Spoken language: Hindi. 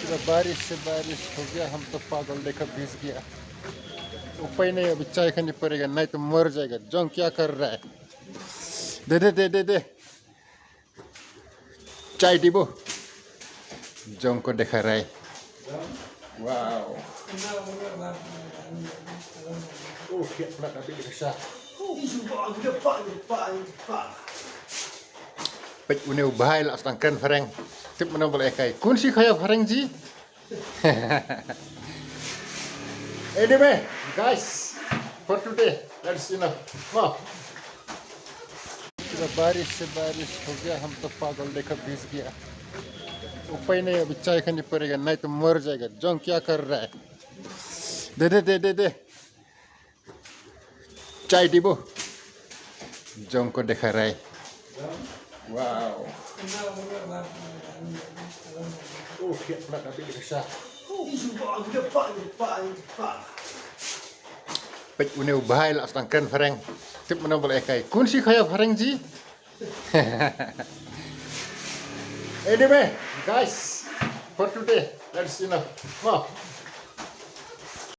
पूरा बारिश से बारिश हो गया, हम तो पागल देखा भीग गया। उपाय नहीं, अभी चाय खानी पड़ेगा, नहीं तो मर जाएगा। जोंग क्या कर रहा है? दे दे दे दे दे चाय डिबो। जोंग को देखा रहा है। Wow, Pek une bahai lah sedang keren fareng. Tip mana boleh kai. Kun si kaya fareng ji. Anyway, guys, for today, that's enough. Wow. पूरा बारिश से बारिश हो गया, हम तो पागल देखा भीग गया। उपाय नहीं, अभी चाय खानी पड़ेगा, नहीं तो मर जाएगा। जोंग क्या कर रहा है? दे दे दे दे दे चाय डिबो। जोंग को देखा रहा है। Wow, Pek une bahai lah sedang keren fareng. Tip mana boleh kai. Kun si kaya fareng ji. Anyway, guys, for today, that's enough. Wow.